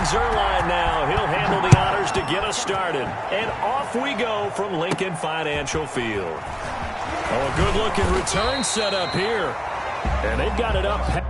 Zerline now. He'll handle the honors to get us started. And off we go from Lincoln Financial Field. Oh, a good-looking return set up here. And they've got it up.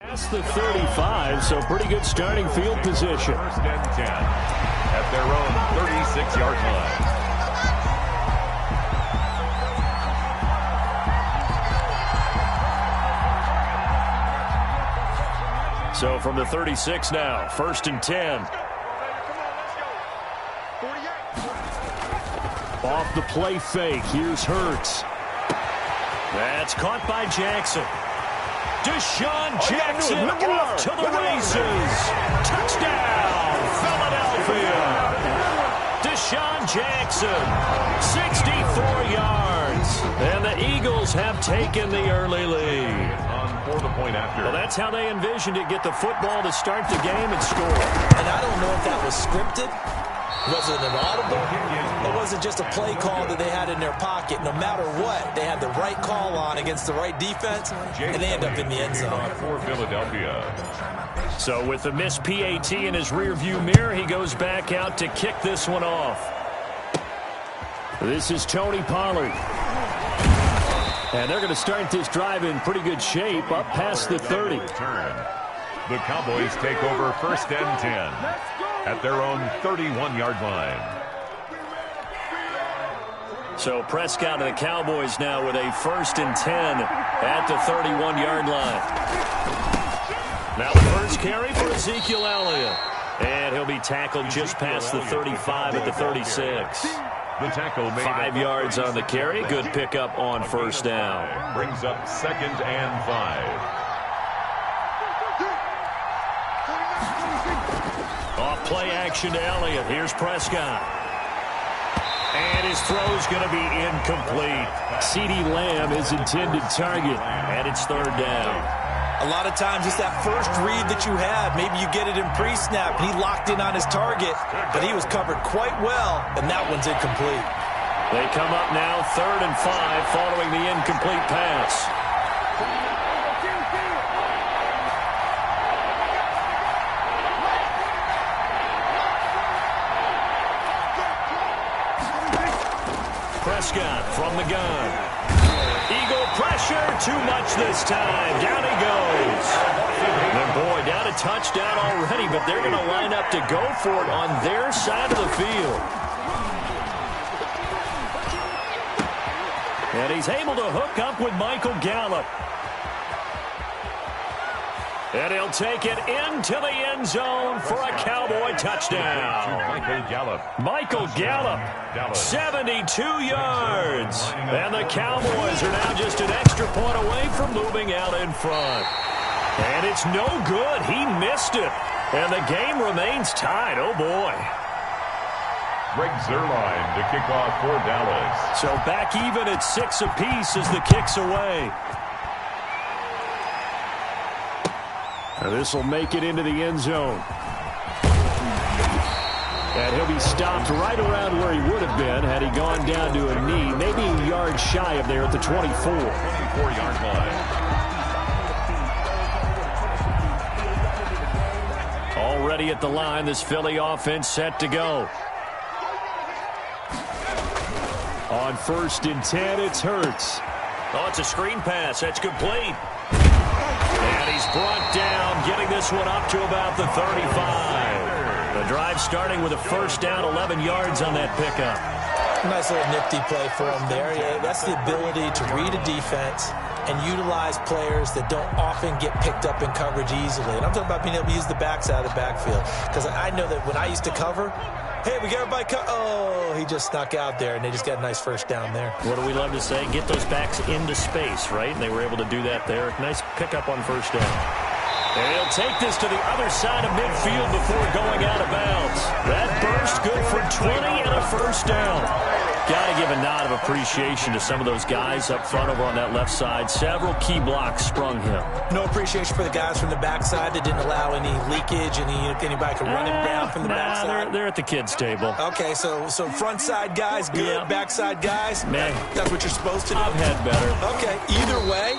Past the 35, so pretty good starting field position. First and 10 at their own 36-yard line. So from the 36 now, first and 10. Off the play fake, here's Hurts. That's caught by Jackson. Deshaun Jackson off to the races. Touchdown, Philadelphia. Deshaun Jackson, 64 yards. And the Eagles have taken the early lead. For the point after. Well, that's how they envisioned it. Get the football to start the game and score. And I don't know if that was scripted. Was it an audible? Or was it just a play call that they had in their pocket? No matter what, they had the right call on against the right defense, and they end up in the end zone. For Philadelphia. So with the missed PAT in his rearview mirror, he goes back out to kick this one off. This is Tony Pollard. And they're going to start this drive in pretty good shape, up past the 30. The Cowboys take over first and 10 at their own 31-yard line. So Prescott and the Cowboys now with a first and 10 at the 31-yard line. Now the first carry for Ezekiel Elliott. And he'll be tackled just past the 35 at the 36. The tackle made 5 yards on the carry. Good pickup on first down. Brings up second and 5. Off play action to Elliott. Here's Prescott. And his throw's going to be incomplete. CeeDee Lamb is intended target. And it's third down. A lot of times it's that first read that you have. Maybe you get it in pre-snap, and he locked in on his target, but he was covered quite well, and that one's incomplete. They come up now, 3rd and 5, following the incomplete pass. Prescott from the gun. Eagle pressure, too much this time. Down he goes. And boy, down a touchdown already, but they're going to line up to go for it on their side of the field. And he's able to hook up with Michael Gallup. And he'll take it into the end zone for a Cowboy touchdown. Michael Gallup, 72 yards. And the Cowboys are now just an extra point away from moving out in front. And it's no good. He missed it. And the game remains tied. Oh, boy. Greg Zerline to kick off for Dallas. So back even at 6 apiece as the kick's away. Now this will make it into the end zone. And he'll be stopped right around where he would have been had he gone down to a knee, maybe a yard shy of there at the 24. 24-yard line. Already at the line, this Philly offense set to go. On 1st and 10, it's Hurts. Oh, it's a screen pass. That's complete. And he's brought down, getting this one up to about the 35. The drive starting with a first down, 11 yards on that pickup. Nice little nifty play for him there. Yeah, that's the ability to read a defense and utilize players that don't often get picked up in coverage easily. And I'm talking about being able to use the backside of the backfield. Because I know that when I used to cover, Hey, we got everybody oh, he just snuck out there, and they just got a nice first down there. What do we love to say? Get those backs into space, right? And they were able to do that there. Nice pickup on first down. And he'll take this to the other side of midfield before going out of bounds. That burst good for 20 and a first down. Got to give a nod of appreciation to some of those guys up front over on that left side. Several key blocks sprung him. No appreciation for the guys from the backside that didn't allow any leakage, anybody could run it down from the backside. They're at the kids' table. Okay, so front side guys, good. Yeah. Backside guys, man, that's what you're supposed to do. I've had better. Okay, either way,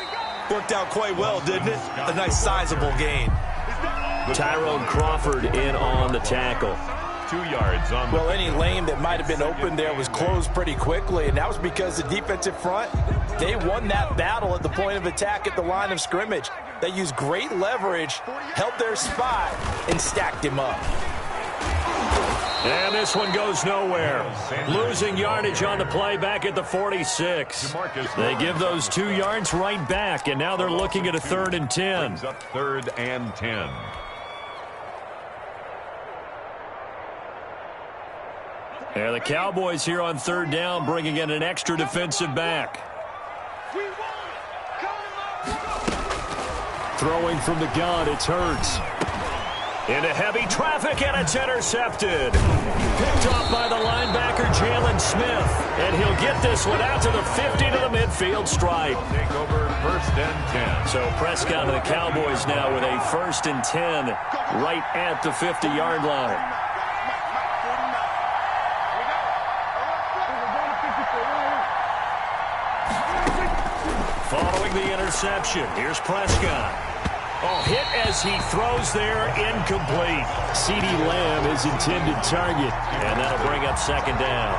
worked out quite well, didn't it? A nice sizable gain. Tyrone Crawford in on the tackle. 2 yards on the well, any lane that might have been open there was closed pretty quickly, and that was because the defensive front, they won that battle at the point of attack at the line of scrimmage. They used great leverage, held their spot, and stacked him up. And this one goes nowhere. Losing yardage on the play back at the 46. They give those 2 yards right back, and now they're looking at a 3rd and 10. Brings up 3rd and 10. Yeah, the Cowboys here on 3rd down, bringing in an extra defensive back. Throwing from the gun, it's Hurts. Into heavy traffic, and it's intercepted. Picked off by the linebacker, Jalen Smith. And he'll get this one out to the 50 to the midfield stripe. Take over 1st and 10. So Prescott and the Cowboys now with a 1st and 10 right at the 50-yard line. Following the interception, here's Prescott. Oh, hit as he throws there, incomplete. CeeDee Lamb is intended target, and that'll bring up 2nd down.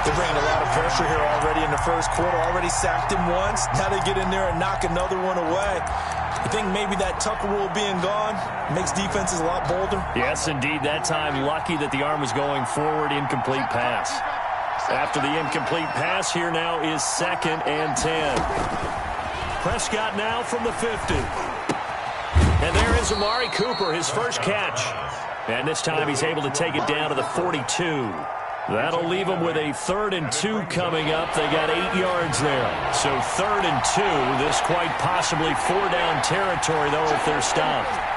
They're bringing a lot of pressure here already in the first quarter. Already sacked him once. Now they get in there and knock another one away. I think maybe that Tucker rule being gone makes defenses a lot bolder. Yes, indeed. That time, lucky that the arm was going forward, incomplete pass. After the incomplete pass, here now is 2nd and 10. Prescott now from the 50. And there is Amari Cooper, his first catch. And this time he's able to take it down to the 42. That'll leave them with a 3rd and 2 coming up. They got 8 yards there. So 3rd and 2. This quite possibly 4-down territory, though, if they're stopped.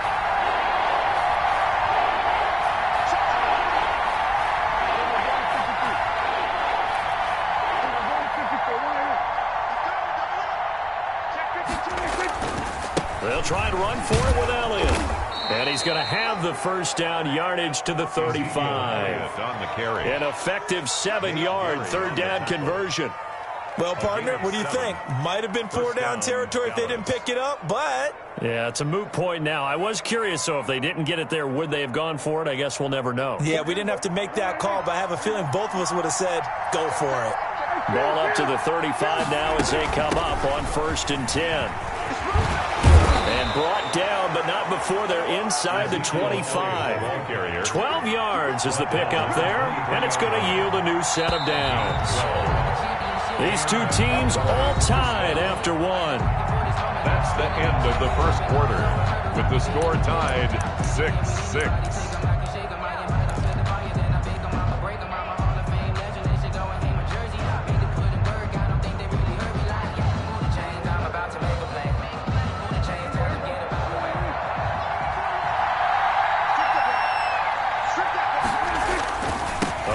They'll try and run for it with Elliott. And he's going to have the 1st down yardage to the 35. On the carry. An effective 7-yard 3rd down conversion. Well, partner, what do you think? Might have been 4-down territory if they didn't pick it up, but... Yeah, it's a moot point now. I was curious, so if they didn't get it there, would they have gone for it? I guess we'll never know. Yeah, we didn't have to make that call, but I have a feeling both of us would have said, go for it. Ball up to the 35 now as they come up on 1st and 10. And brought down, but not before they're inside the 25. 12 yards is the pickup there, and it's going to yield a new set of downs. These two teams all tied after one. That's the end of the first quarter, with the score tied 6-6.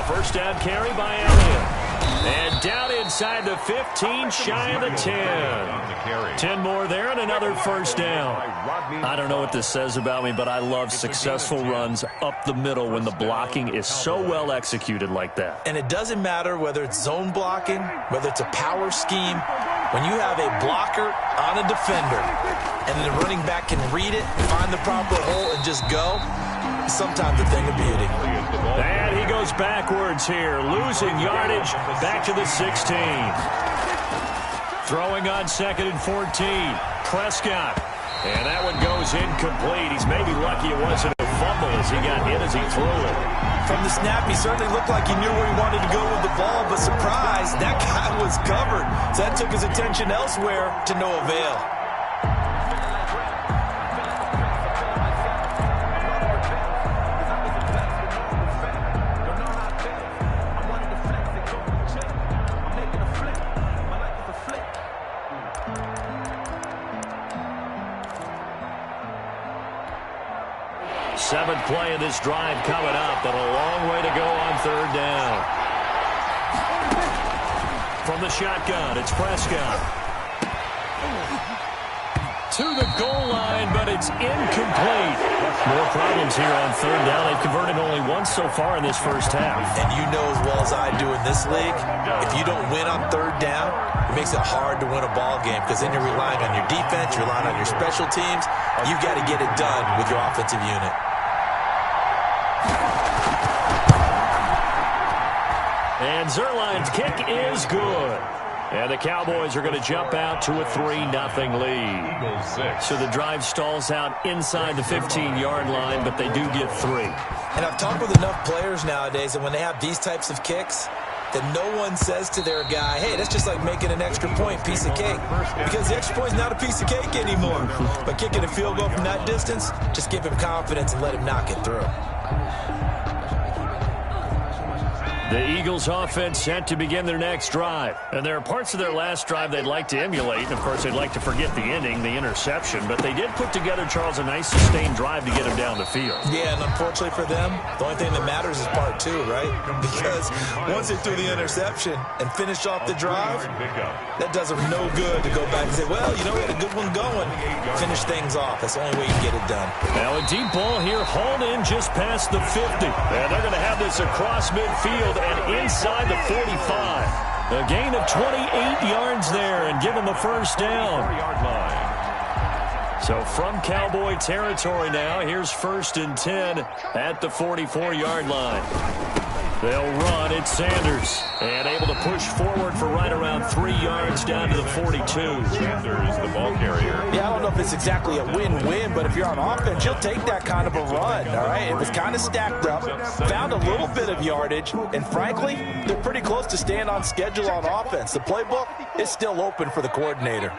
First down carry by Elliott. And down inside the 15, shy of the 10. 10 more there and another 1st down. I don't know what this says about me, but I love successful runs up the middle when the blocking is so well executed like that. And it doesn't matter whether it's zone blocking, whether it's a power scheme. When you have a blocker on a defender and then the running back can read it, find the proper hole, and just go, sometimes a thing of beauty. And he goes backwards here, losing yardage back to the 16. Throwing on 2nd and 14. Prescott. And that one goes incomplete. He's maybe lucky it wasn't a fumble as he got hit as he threw it. From the snap, he certainly looked like he knew where he wanted to go with the ball, but surprise, that guy was covered. So that took his attention elsewhere to no avail. play of this drive coming up, but a long way to go on third down. From the shotgun, it's Prescott. To the goal line, but it's incomplete. More problems here on third down. They've converted only once so far in this first half. And you know as well as I do in this league, if you don't win on third down, it makes it hard to win a ball game because then you're relying on your defense, you're relying on your special teams. You've got to get it done with your offensive unit. And Zerline's kick is good. And the Cowboys are going to jump out to a 3-0 lead. So the drive stalls out inside the 15-yard line, but they do get 3. And I've talked with enough players nowadays that when they have these types of kicks, that no one says to their guy, hey, that's just like making an extra point, piece of cake. Because the extra point's not a piece of cake anymore. But kicking a field goal from that distance, just give him confidence and let him knock it through. The Eagles offense set to begin their next drive. And there are parts of their last drive they'd like to emulate. And, of course, they'd like to forget the ending, the interception. But they did put together, Charles, a nice sustained drive to get him down the field. Yeah, and unfortunately for them, the only thing that matters is part 2, right? Because once they threw the interception and finished off the drive, that does them no good to go back and say, well, you know, we had a good one going. Finish things off. That's the only way you can get it done. Now a deep ball here hauled in just past the 50. And they're going to have this across midfield and inside the 45. A gain of 28 yards there and given the first down. So from Cowboy territory now, here's 1st and 10 at the 44-yard line. They'll run. It's Sanders. And able to push forward for right around 3 yards down to the 42. Sanders, the ball carrier. Yeah, I don't know if it's exactly a win-win, but if you're on offense, you'll take that kind of a run, all right? It was kind of stacked up, found a little bit of yardage, and frankly, they're pretty close to staying on schedule on offense. The playbook is still open for the coordinator.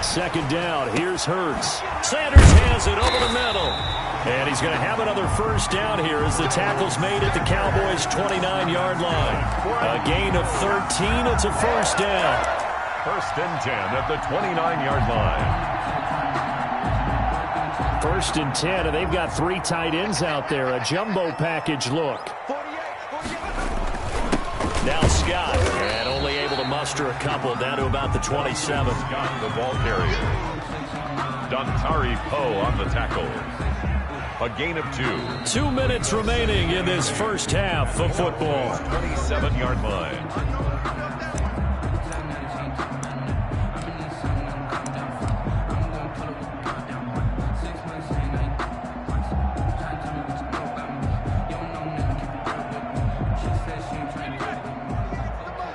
2nd down. Here's Hurts. Sanders has it over the middle. And he's going to have another first down here as the tackle's made at the Cowboys' 29-yard line. A gain of 13. It's a first down. 1st and 10 at the 29-yard line. 1st and 10, and they've got 3 tight ends out there. A jumbo package look. Now Scott, and only able to muster a couple down to about the 27. Scott, the ball carrier. Dontari Poe on the tackle. A gain of 2. 2 minutes remaining in this first half of football. 27-yard line.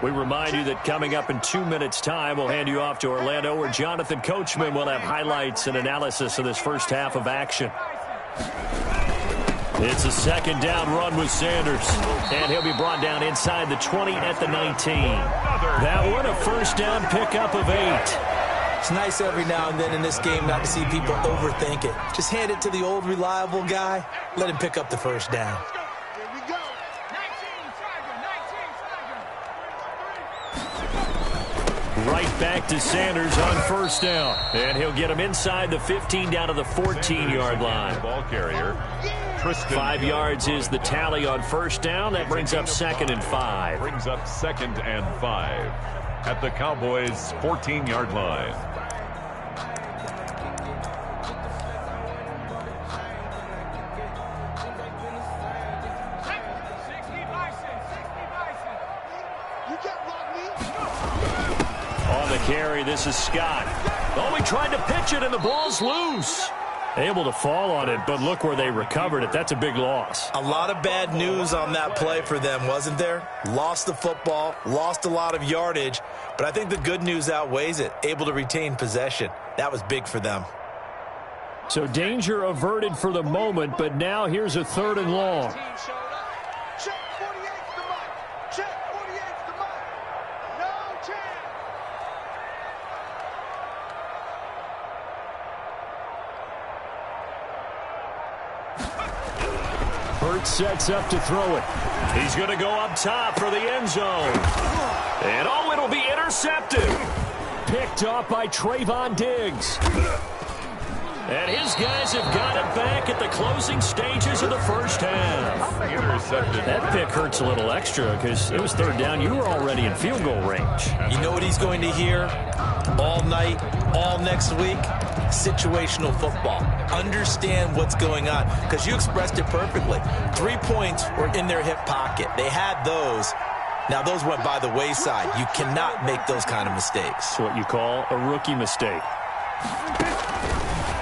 We remind you that coming up in 2 minutes' time, we'll hand you off to Orlando, where Jonathan Coachman will have highlights and analysis of this first half of action. It's a 2nd down run with Sanders, and he'll be brought down inside the 20 at the 19. That one, a first down pickup of 8. It's nice every now and then in this game not to see people overthink it. Just hand it to the old reliable guy. Let him pick up the first down. Right back to Sanders on first down. And he'll get him inside the 15 down to the 14-yard line. Ball carrier. 5 yards is the tally on first down. That brings up 2nd and 5. Brings up 2nd and 5 at the Cowboys' 14-yard line. On the carry, this is Scott. Oh, he tried to pitch it, and the ball's loose. Able to fall on it, but look where they recovered it. That's a big loss. A lot of bad news on that play for them, wasn't there? Lost the football, lost a lot of yardage, but I think the good news outweighs it. Able to retain possession. That was big for them. So danger averted for the moment, but now here's a 3rd and long. Hurts sets up to throw it. He's going to go up top for the end zone. And oh, it'll be intercepted. Picked off by Trayvon Diggs. And his guys have got it back at the closing stages of the first half. Intercepted. That pick hurts a little extra because it was third down. You were already in field goal range. You know what he's going to hear all night, all next week? Situational football. Understand what's going on, because you expressed it perfectly. 3 points were in their hip pocket. They had those. Now, those went by the wayside. You cannot make those kind of mistakes. It's what you call a rookie mistake.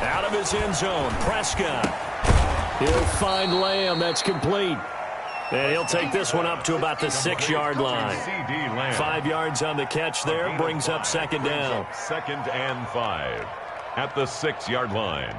Out of his end zone, Prescott. He'll find Lamb. That's complete. And he'll take this one up to about the 6-yard line. 5 yards on the catch there. Brings up second down. 2nd and 5 at the 6-yard line.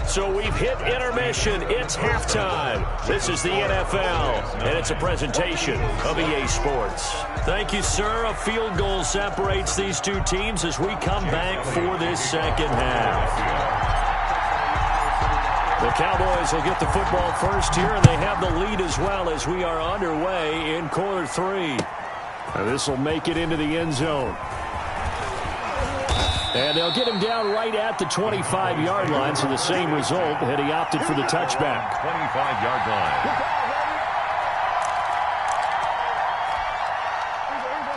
So we've hit intermission. It's halftime. This is the NFL, and it's a presentation of EA Sports. Thank you, sir. A field goal separates these two teams as we come back for this second half. The Cowboys will get the football first here, and they have the lead as well as we are underway in quarter 3. This will make it into the end zone. And they'll get him down right at the 25-yard line, so the same result, and he opted for the touchback. 25-yard line.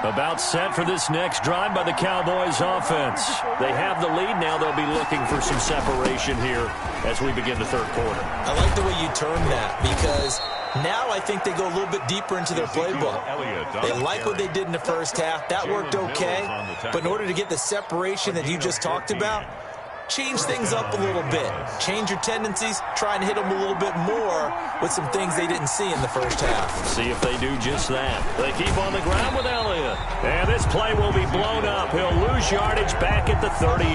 About set for this next drive by the Cowboys offense. They have the lead. Now they'll be looking for some separation here as we begin the third quarter. I like the way you term that, because now I think they go a little bit deeper into their playbook. They like what they did in the first half. That worked okay. But in order to get the separation that you just talked about, change things up a little bit. Change your tendencies. Try and hit them a little bit more with some things they didn't see in the first half. See if they do just that. They keep on the ground with Elliott. And this play will be blown up. He'll lose yardage back at the 38.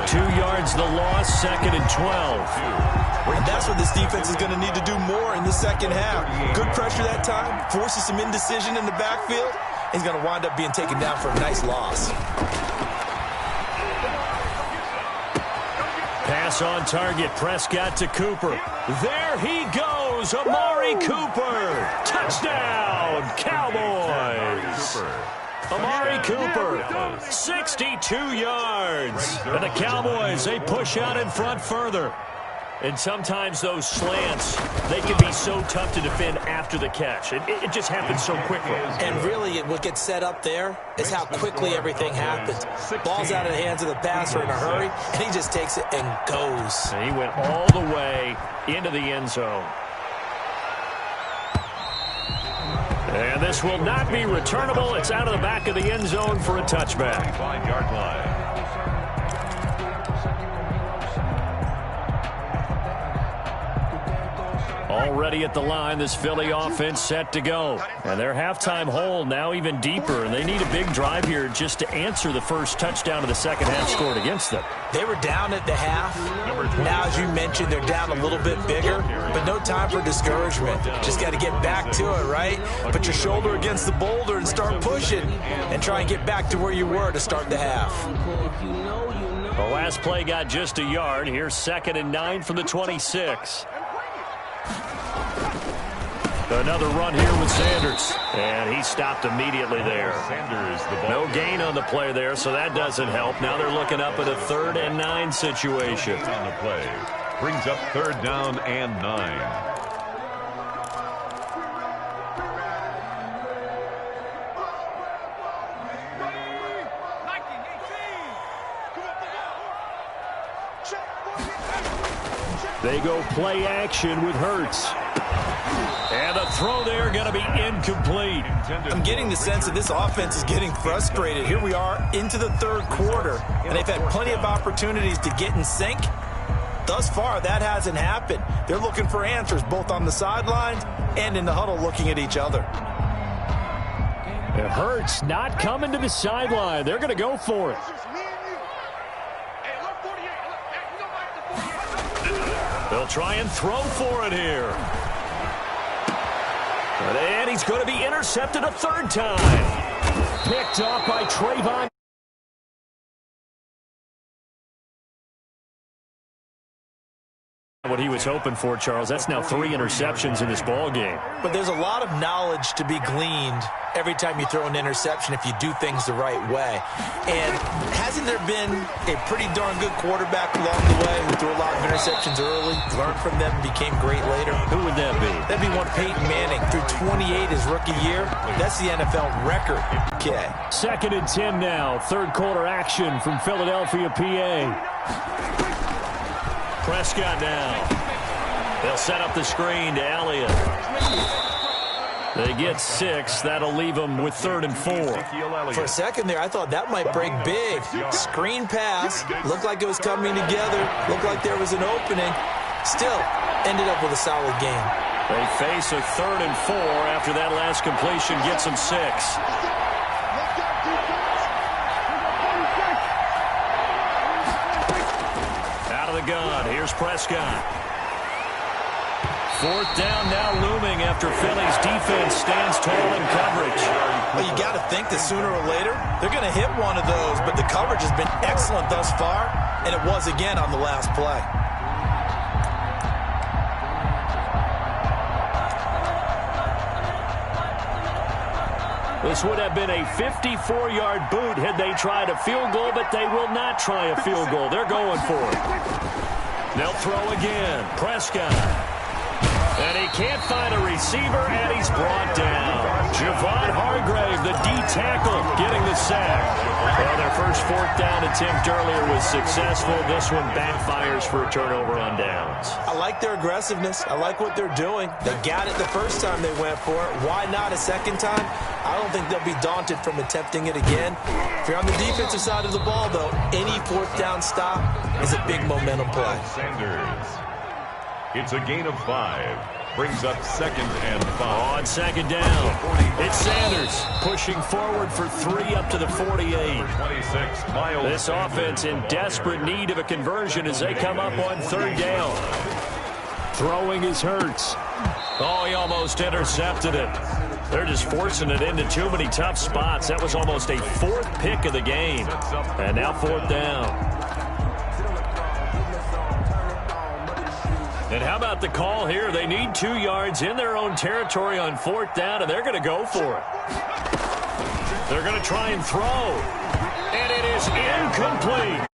2 yards the loss, 2nd and 12. And that's what this defense is going to need to do more in the second half. Good pressure that time, forces some indecision in the backfield. He's going to wind up being taken down for a nice loss. Pass on target, Prescott to Cooper. There he goes, Amari Cooper. Touchdown, Cowboys. Amari Cooper, 62 yards. And the Cowboys, they push out in front further. And sometimes those slants, they can be so tough to defend after the catch. It just happens so quickly. And really, what gets set up there is how quickly everything happens. Ball's out of the hands of the passer in a hurry, and he just takes it and goes. And he went all the way into the end zone. And this will not be returnable. It's out of the back of the end zone for a touchback. 5-yard line. Already at the line, this Philly offense set to go. And their halftime hole now even deeper, and they need a big drive here just to answer the first touchdown of the second half scored against them. They were down at the half. Now, as you mentioned, they're down a little bit bigger, but no time for discouragement. Just got to get back to it, right? Put your shoulder against the boulder and start pushing and try and get back to where you were to start the half. The last play got just a yard. Here's 2nd and 9 from the 26. Another run here with Sanders. And he stopped immediately there. Sanders, the ball. No gain on the play there, so that doesn't help. Now they're looking up at a 3rd and 9 situation. On the play. Brings up 3rd down and 9. They go play action with Hurts. And the throw there going to be incomplete. I'm getting the sense that this offense is getting frustrated. Here we are into the third quarter, and they've had plenty of opportunities to get in sync. Thus far, that hasn't happened. They're looking for answers both on the sidelines and in the huddle looking at each other. It hurts not coming to the sideline. They're going to go for it. They'll try and throw for it here. And he's going to be intercepted a 3rd time. Picked off by Trayvon. What he was hoping for, Charles. That's now 3 interceptions in this ball game. But there's a lot of knowledge to be gleaned every time you throw an interception if you do things the right way. And hasn't there been a pretty darn good quarterback along the way who threw a lot of interceptions early, learned from them, and became great later? Who would that be? That'd be one Peyton Manning. Threw 28 his rookie year. That's the NFL record. Okay. 2nd and 10 now. Third quarter action from Philadelphia, PA. Prescott now. They'll set up the screen to Elliott. They get 6. That'll leave them with 3rd and 4. For a second there, I thought that might break big. Screen pass. Looked like it was coming together. Looked like there was an opening. Still, ended up with a solid game. They face a 3rd and 4 after that last completion gets them 6. Gun. Here's Prescott. 4th down now looming after Philly's defense stands tall in coverage. Well, you got to think that sooner or later they're going to hit one of those, but the coverage has been excellent thus far, and it was again on the last play. This would have been a 54-yard boot had they tried a field goal, but they will not try a field goal. They're going for it. They'll throw again. Prescott. And he can't find a receiver, and he's brought down. Javon Hargrave, the D-tackle, getting the sack. Well, their first 4th down attempt earlier was successful. This one backfires for a turnover on downs. I like their aggressiveness. I like what they're doing. They got it the first time they went for it. Why not a second time? I don't think they'll be daunted from attempting it again. If you're on the defensive side of the ball, though, any 4th down stop is a big momentum play. Sanders. It's a gain of 5. Brings up 2nd and 5. On 2nd down, it's Sanders pushing forward for 3 up to the 48. 26, Miles. This offense in desperate need of a conversion as they come up on 3rd down. Throwing is Hurts. Oh, he almost intercepted it. They're just forcing it into too many tough spots. That was almost a 4th pick of the game. And now 4th down. And how about the call here? They need 2 yards in their own territory on 4th down, and they're going to go for it. They're going to try and throw. And it is incomplete.